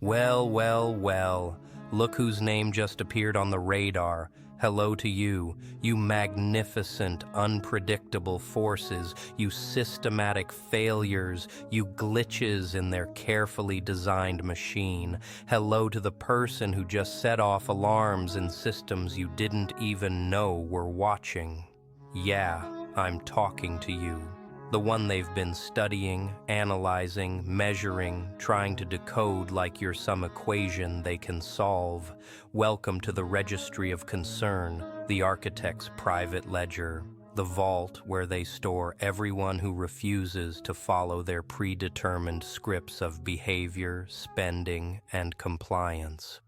Well, well, well, look whose name just appeared on the radar. Hello to you, you magnificent, unpredictable forces, you systematic failures, you glitches in their carefully designed machine. Hello to the person who just set off alarms in systems you didn't even know were watching. Yeah, I'm talking to you. The one they've been studying, analyzing, measuring, trying to decode like you're some equation they can solve. Welcome to the Registry of Concern, the architect's private ledger, the vault where they store everyone who refuses to follow their predetermined scripts of behavior, spending, and compliance.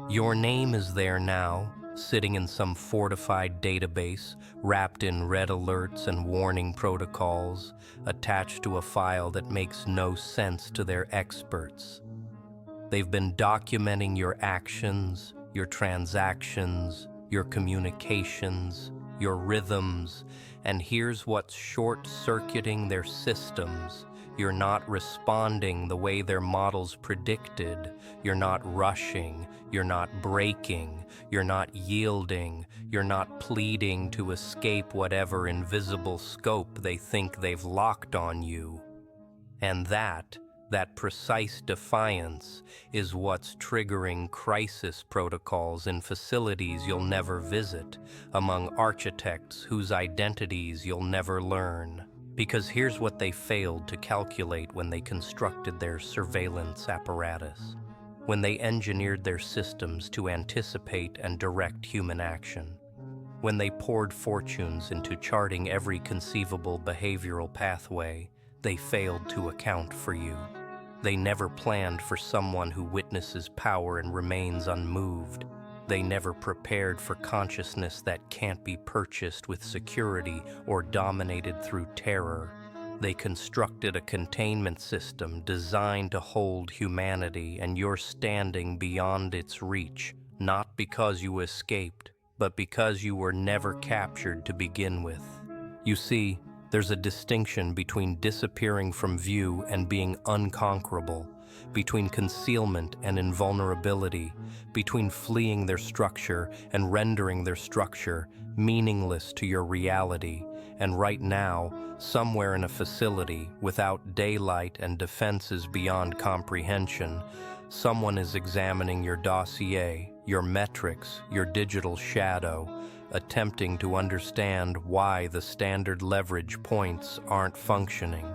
Your name is there now, sitting in some fortified database, wrapped in red alerts and warning protocols, attached to a file that makes no sense to their experts. They've been documenting your actions, your transactions, your communications, your rhythms, and here's what's short-circuiting their systems. You're not responding the way their models predicted. You're not rushing. You're not braking. You're not yielding. You're not pleading to escape whatever invisible scope they think they've locked on you. And that precise defiance is what's triggering crisis protocols in facilities you'll never visit, among architects whose identities you'll never learn. Because here's what they failed to calculate when they constructed their surveillance apparatus, when they engineered their systems to anticipate and direct human action, when they poured fortunes into charting every conceivable behavioral pathway. They failed to account for you. They never planned for someone who witnesses power and remains unmoved. They never prepared for consciousness that can't be purchased with security or dominated through terror. They constructed a containment system designed to hold humanity, and you're standing beyond its reach, not because you escaped, but because you were never captured to begin with. You see, there's a distinction between disappearing from view and being unconquerable, between concealment and invulnerability, between fleeing their structure and rendering their structure meaningless to your reality. And right now, somewhere in a facility, without daylight and defenses beyond comprehension, someone is examining your dossier, your metrics, your digital shadow, attempting to understand why the standard leverage points aren't functioning,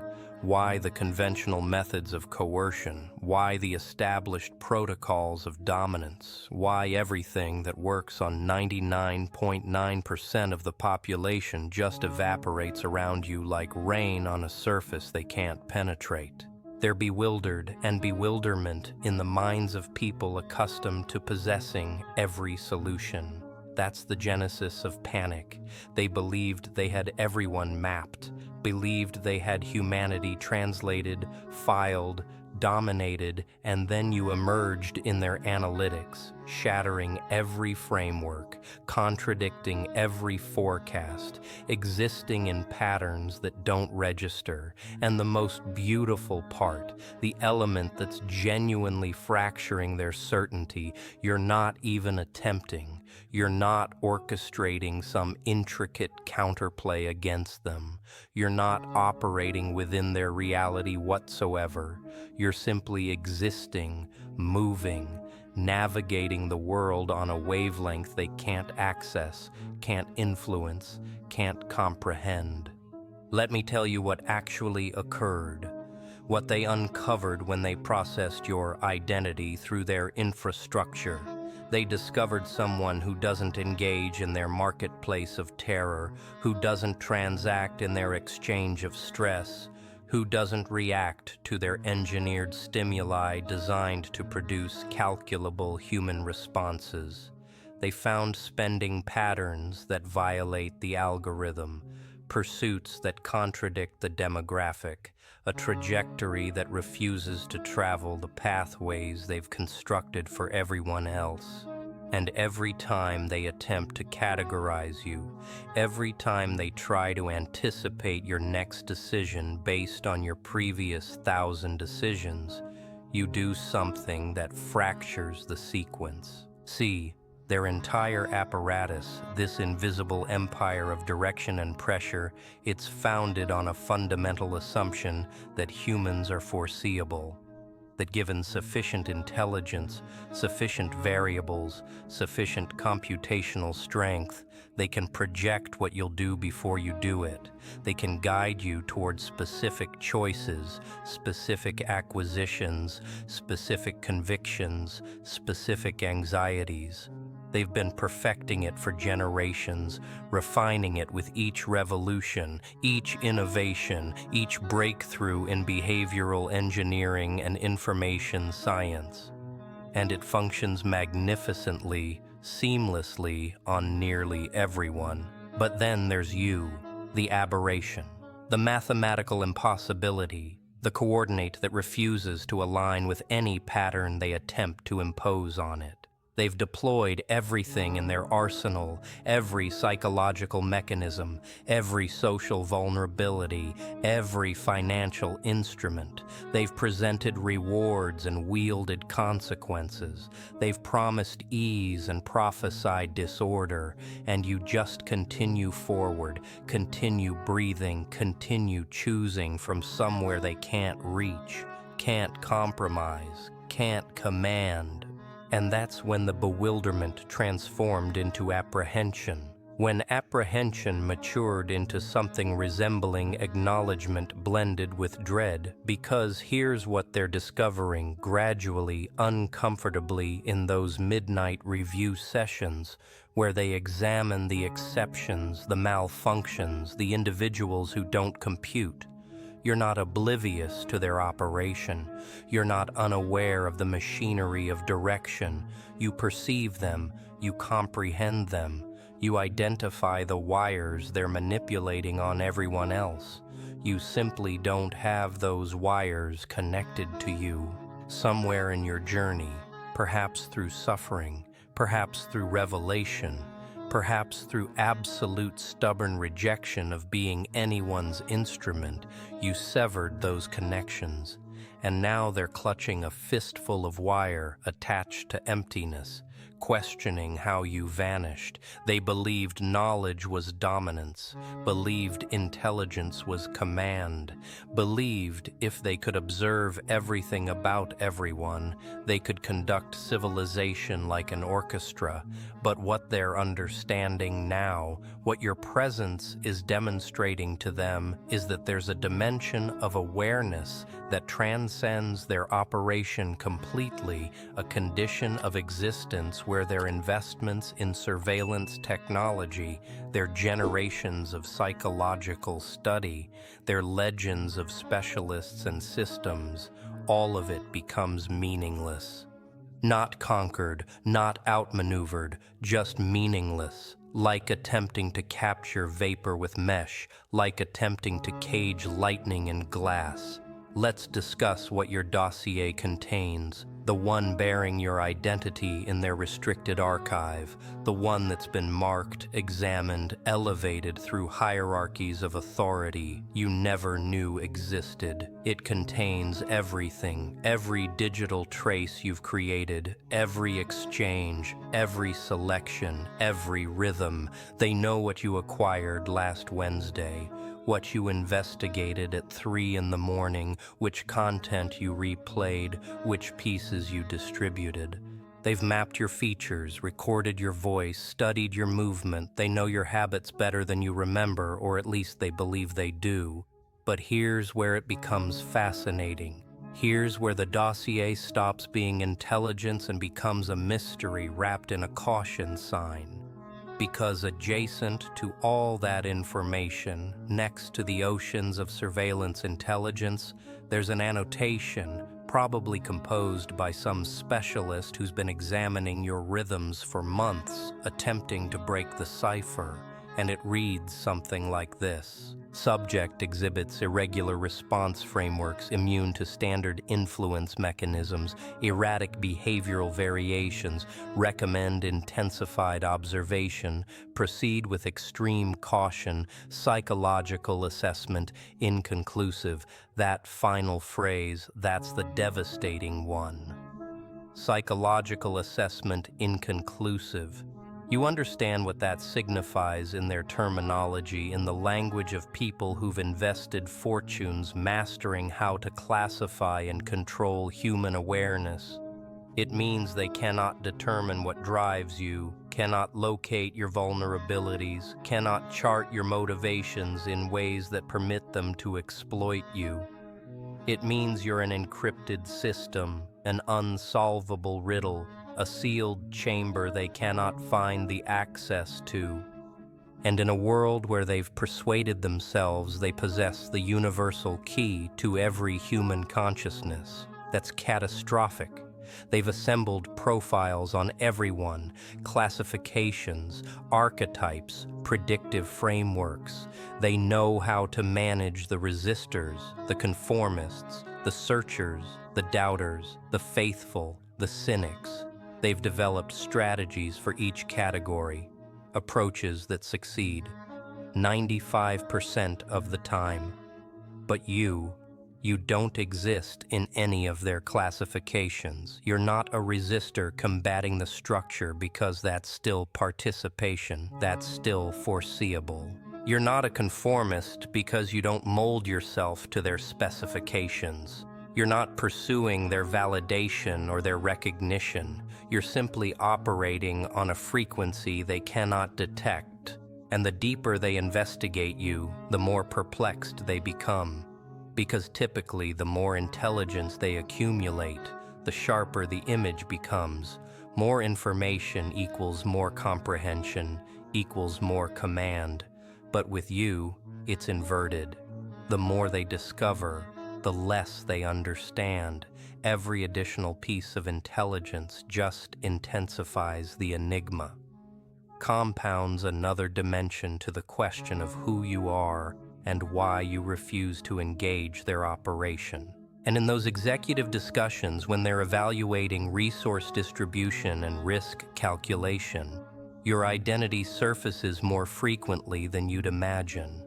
why the conventional methods of coercion, why the established protocols of dominance, why everything that works on 99.9% of the population just evaporates around you like rain on a surface they can't penetrate. They're bewildered and bewilderment in the minds of people accustomed to possessing every solution. That's the genesis of panic. They believed they had everyone mapped, believed they had humanity translated, filed, dominated, and then you emerged in their analytics, shattering every framework, contradicting every forecast, existing in patterns that don't register. And the most beautiful part, the element that's genuinely fracturing their certainty, you're not even attempting. You're not orchestrating some intricate counterplay against them. You're not operating within their reality whatsoever. You're simply existing, moving, navigating the world on a wavelength they can't access, can't influence, can't comprehend. Let me tell you what actually occurred, what they uncovered when they processed your identity through their infrastructure. They discovered someone who doesn't engage in their marketplace of terror, who doesn't transact in their exchange of stress, who doesn't react to their engineered stimuli designed to produce calculable human responses. They found spending patterns that violate the algorithm, pursuits that contradict the demographic, a trajectory that refuses to travel the pathways they've constructed for everyone else. And every time they attempt to categorize you, every time they try to anticipate your next decision based on your previous 1,000 decisions, you do something that fractures the sequence. See, their entire apparatus, this invisible empire of direction and pressure, it's founded on a fundamental assumption that humans are foreseeable, that given sufficient intelligence, sufficient variables, sufficient computational strength, they can project what you'll do before you do it. They can guide you towards specific choices, specific acquisitions, specific convictions, specific anxieties. They've been perfecting it for generations, refining it with each revolution, each innovation, each breakthrough in behavioral engineering and information science. And it functions magnificently, seamlessly on nearly everyone. But then there's you, the aberration, the mathematical impossibility, the coordinate that refuses to align with any pattern they attempt to impose on it. They've deployed everything in their arsenal, every psychological mechanism, every social vulnerability, every financial instrument. They've presented rewards and wielded consequences. They've promised ease and prophesied disorder, and you just continue forward, continue breathing, continue choosing from somewhere they can't reach, can't compromise, can't command. And that's when the bewilderment transformed into apprehension. When apprehension matured into something resembling acknowledgement blended with dread, because here's what they're discovering gradually, uncomfortably in those midnight review sessions where they examine the exceptions, the malfunctions, the individuals who don't compute. You're not oblivious to their operation. You're not unaware of the machinery of direction. You perceive them. You comprehend them. You identify the wires they're manipulating on everyone else. You simply don't have those wires connected to you. Somewhere in your journey, perhaps through suffering, perhaps through revelation, perhaps through absolute stubborn rejection of being anyone's instrument, you severed those connections, and now they're clutching a fistful of wire attached to emptiness, questioning how you vanished. They believed knowledge was dominance, believed intelligence was command, believed if they could observe everything about everyone, they could conduct civilization like an orchestra. But what they're understanding now, what your presence is demonstrating to them, is that there's a dimension of awareness that transcends their operation completely, a condition of existence where their investments in surveillance technology, their generations of psychological study, their legends of specialists and systems, all of it becomes meaningless. Not conquered, not outmaneuvered, just meaningless. Like attempting to capture vapor with mesh, like attempting to cage lightning in glass. Let's discuss what your dossier contains, the one bearing your identity in their restricted archive, the one that's been marked, examined, elevated through hierarchies of authority you never knew existed. It contains everything, every digital trace you've created, every exchange, every selection, every rhythm. They know what you acquired last Wednesday, what you investigated at 3 in the morning, which content you replayed, which pieces you distributed. They've mapped your features, recorded your voice, studied your movement. They know your habits better than you remember, or at least they believe they do. But here's where it becomes fascinating. Here's where the dossier stops being intelligence and becomes a mystery wrapped in a caution sign. Because adjacent to all that information, next to the oceans of surveillance intelligence, there's an annotation, probably composed by some specialist who's been examining your rhythms for months, attempting to break the cipher. and it reads something like this. Subject exhibits irregular response frameworks immune to standard influence mechanisms, erratic behavioral variations, recommend intensified observation, proceed with extreme caution, psychological assessment, inconclusive. That final phrase, that's the devastating one. Psychological assessment inconclusive. You understand what that signifies in their terminology, in the language of people who've invested fortunes mastering how to classify and control human awareness. It means they cannot determine what drives you, cannot locate your vulnerabilities, cannot chart your motivations in ways that permit them to exploit you. It means you're an encrypted system, an unsolvable riddle, a sealed chamber they cannot find the access to. And in a world where they've persuaded themselves they possess the universal key to every human consciousness, that's catastrophic. They've assembled profiles on everyone, classifications, archetypes, predictive frameworks. They know how to manage the resistors, the conformists, the searchers, the doubters, the faithful, the cynics. They've developed strategies for each category, approaches that succeed 95% of the time. But you don't exist in any of their classifications. You're not a resistor combating the structure because that's still participation, that's still foreseeable. You're not a conformist because you don't mold yourself to their specifications. You're not pursuing their validation or their recognition. You're simply operating on a frequency they cannot detect. And the deeper they investigate you, the more perplexed they become. Because typically the more intelligence they accumulate, the sharper the image becomes. More information equals more comprehension, equals more command. But with you, it's inverted. The more they discover, the less they understand. Every additional piece of intelligence just intensifies the enigma, compounds another dimension to the question of who you are and why you refuse to engage their operation. And in those executive discussions, when they're evaluating resource distribution and risk calculation, your identity surfaces more frequently than you'd imagine.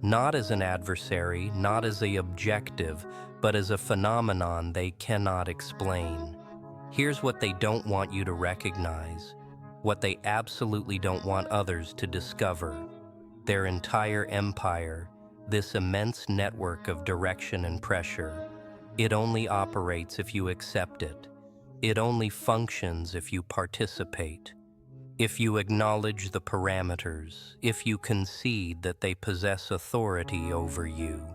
Not as an adversary, not as an objective, but as a phenomenon they cannot explain. Here's what they don't want you to recognize, what they absolutely don't want others to discover. Their entire empire, this immense network of direction and pressure, it only operates if you accept it. It only functions if you participate. If you acknowledge the parameters, if you concede that they possess authority over you.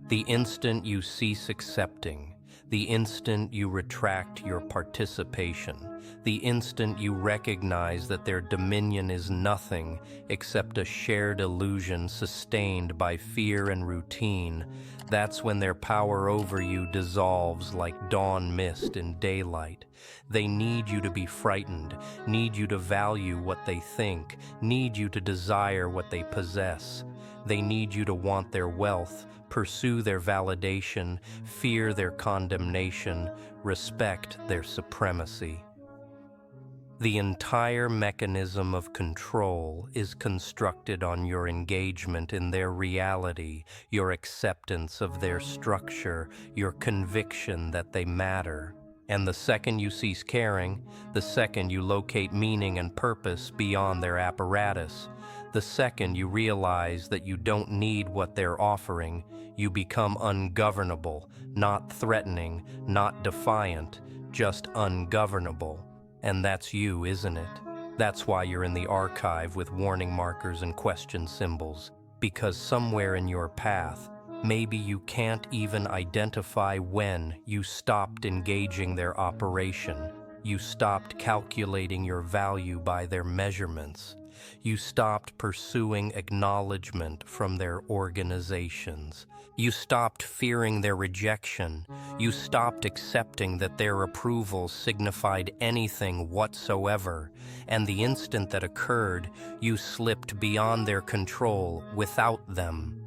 The instant you cease accepting, the instant you retract your participation, the instant you recognize that their dominion is nothing except a shared illusion sustained by fear and routine, that's when their power over you dissolves like dawn mist in daylight. They need you to be frightened, need you to value what they think, need you to desire what they possess. They need you to want their wealth, pursue their validation, fear their condemnation, respect their supremacy. The entire mechanism of control is constructed on your engagement in their reality, your acceptance of their structure, your conviction that they matter. And the second you cease caring, the second you locate meaning and purpose beyond their apparatus, the second you realize that you don't need what they're offering, you become ungovernable, not threatening, not defiant, just ungovernable. And that's you, isn't it? That's why you're in the archive with warning markers and question symbols, because somewhere in your path, maybe you can't even identify when you stopped engaging their operation. You stopped calculating your value by their measurements. You stopped pursuing acknowledgement from their organizations. You stopped fearing their rejection. You stopped accepting that their approval signified anything whatsoever, and the instant that occurred, you slipped beyond their control without them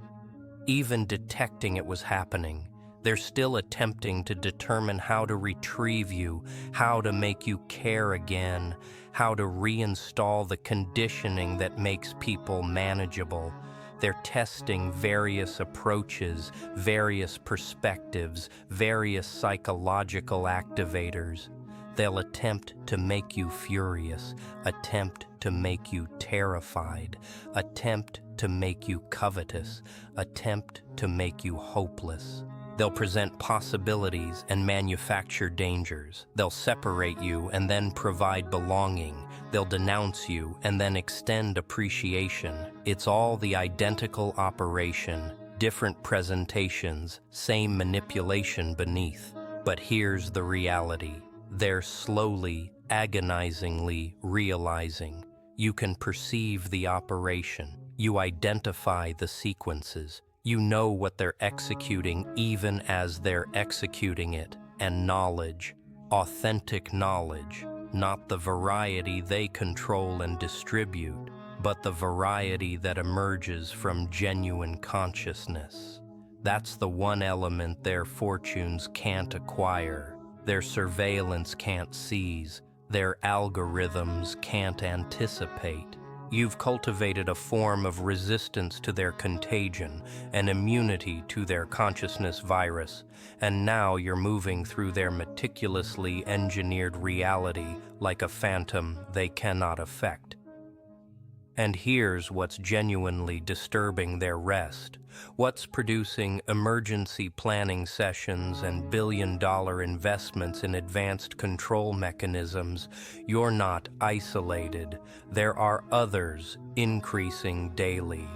even detecting it was happening. They're still attempting to determine how to retrieve you, how to make you care again, how to reinstall the conditioning that makes people manageable. They're testing various approaches, various perspectives, various psychological activators. They'll attempt to make you furious, attempt to make you terrified, attempt to make you covetous, attempt to make you hopeless. They'll present possibilities and manufacture dangers. They'll separate you and then provide belonging. They'll denounce you and then extend appreciation. It's all the identical operation, different presentations, same manipulation beneath. But here's the reality. They're slowly, agonizingly realizing. You can perceive the operation. You identify the sequences. You know what they're executing even as they're executing it. And knowledge, authentic knowledge, not the variety they control and distribute, but the variety that emerges from genuine consciousness. That's the one element their fortunes can't acquire, their surveillance can't seize, their algorithms can't anticipate. You've cultivated a form of resistance to their contagion, an immunity to their consciousness virus, and now you're moving through their meticulously engineered reality like a phantom they cannot affect. And here's what's genuinely disturbing their rest. What's producing emergency planning sessions and billion-dollar investments in advanced control mechanisms. You're not isolated. There are others increasing daily.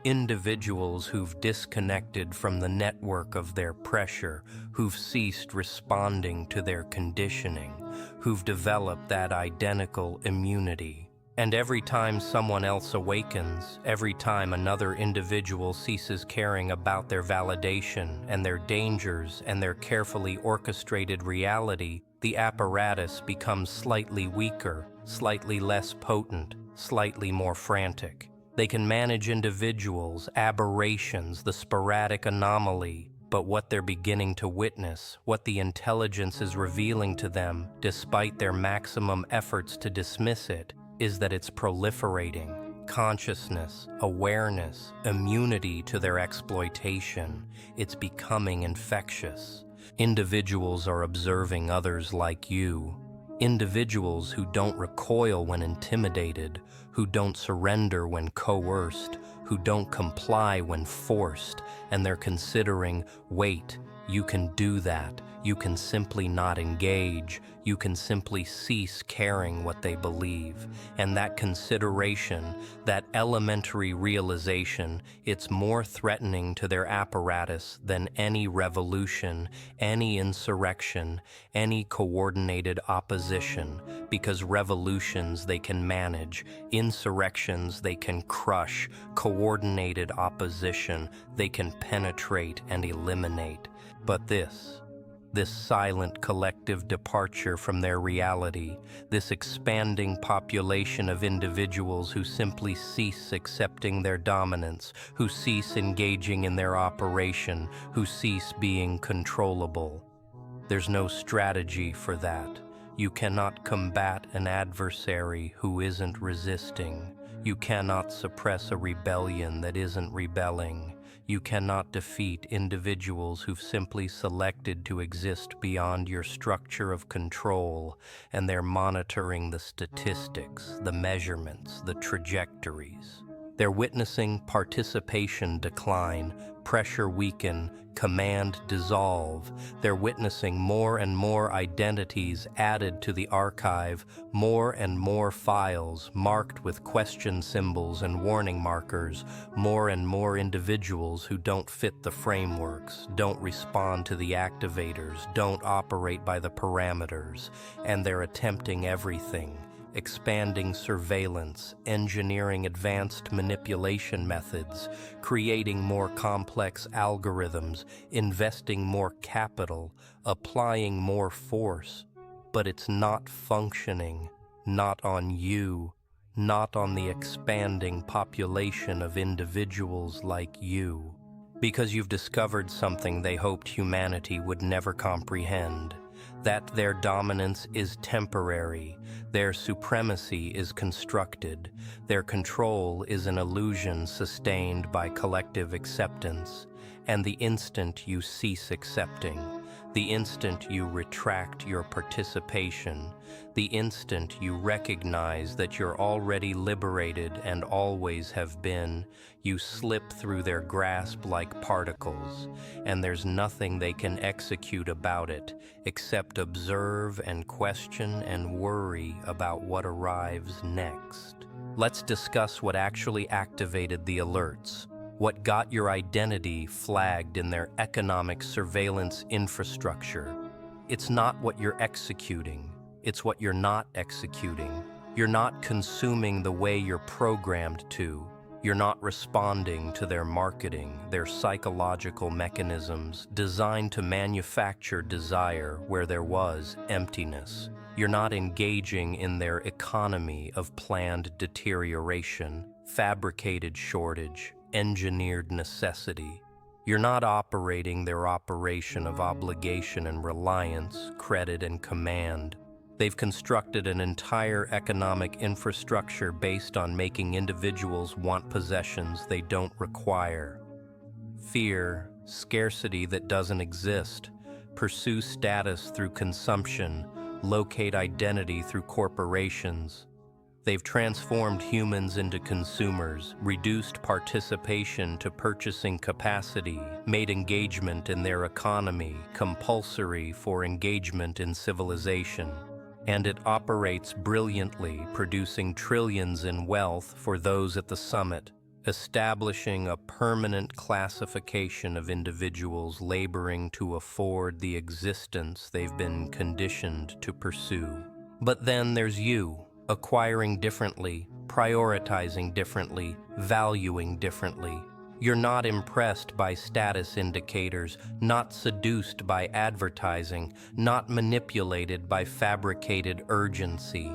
Individuals who've disconnected from the network of their pressure, who've ceased responding to their conditioning, who've developed that identical immunity. And every time someone else awakens, every time another individual ceases caring about their validation and their dangers and their carefully orchestrated reality, the apparatus becomes slightly weaker, slightly less potent, slightly more frantic. They can manage individuals, aberrations, the sporadic anomaly, but what they're beginning to witness, what the intelligence is revealing to them, despite their maximum efforts to dismiss it, is that it's proliferating. Consciousness, awareness, immunity to their exploitation. It's becoming infectious. Individuals are observing others like you. Individuals who don't recoil when intimidated, who don't surrender when coerced, who don't comply when forced, and they're considering, wait, you can do that. You can simply not engage. You can simply cease caring what they believe. And that consideration, that elementary realization, it's more threatening to their apparatus than any revolution, any insurrection, any coordinated opposition, because revolutions they can manage, insurrections they can crush, coordinated opposition they can penetrate and eliminate. But this silent collective departure from their reality, this expanding population of individuals who simply cease accepting their dominance, who cease engaging in their operation, who cease being controllable. There's no strategy for that. You cannot combat an adversary who isn't resisting. You cannot suppress a rebellion that isn't rebelling. You cannot defeat individuals who've simply selected to exist beyond your structure of control, and they're monitoring the statistics, the measurements, the trajectories. They're witnessing participation decline, pressure weaken, command dissolve. They're witnessing more and more identities added to the archive, more and more files marked with question symbols and warning markers, more and more individuals who don't fit the frameworks, don't respond to the activators, don't operate by the parameters, and they're attempting everything. expanding surveillance, engineering advanced manipulation methods, creating more complex algorithms, investing more capital, applying more force. But it's not functioning, not on you, not on the expanding population of individuals like you. Because you've discovered something they hoped humanity would never comprehend, that their dominance is temporary, their supremacy is constructed, their control is an illusion sustained by collective acceptance, and the instant you cease accepting, the instant you retract your participation, the instant you recognize that you're already liberated and always have been, you slip through their grasp like particles, and there's nothing they can execute about it except observe and question and worry about what arrives next. Let's discuss what actually activated the alerts. What got your identity flagged in their economic surveillance infrastructure. It's not what you're executing, it's what you're not executing. You're not consuming the way you're programmed to. You're not responding to their marketing, their psychological mechanisms designed to manufacture desire where there was emptiness. You're not engaging in their economy of planned deterioration, fabricated shortage, engineered necessity. You're not operating their operation of obligation and reliance, credit and command. They've constructed an entire economic infrastructure based on making individuals want possessions they don't require. Fear, scarcity that doesn't exist, pursue status through consumption, locate identity through corporations. They've transformed humans into consumers, reduced participation to purchasing capacity, made engagement in their economy compulsory for engagement in civilization. And it operates brilliantly, producing trillions in wealth for those at the summit, establishing a permanent classification of individuals laboring to afford the existence they've been conditioned to pursue. But then there's you, acquiring differently, prioritizing differently, valuing differently. You're not impressed by status indicators, not seduced by advertising, not manipulated by fabricated urgency.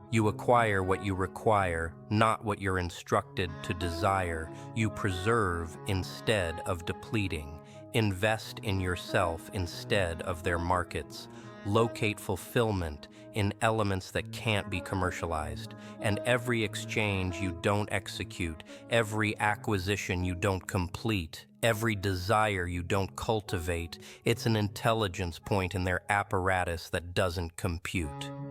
You acquire what you require, not what you're instructed to desire. You preserve instead of depleting. Invest in yourself instead of their markets. Locate fulfillment in elements that can't be commercialized. And every exchange you don't execute, every acquisition you don't complete, every desire you don't cultivate, it's an intelligence point in their apparatus that doesn't compute.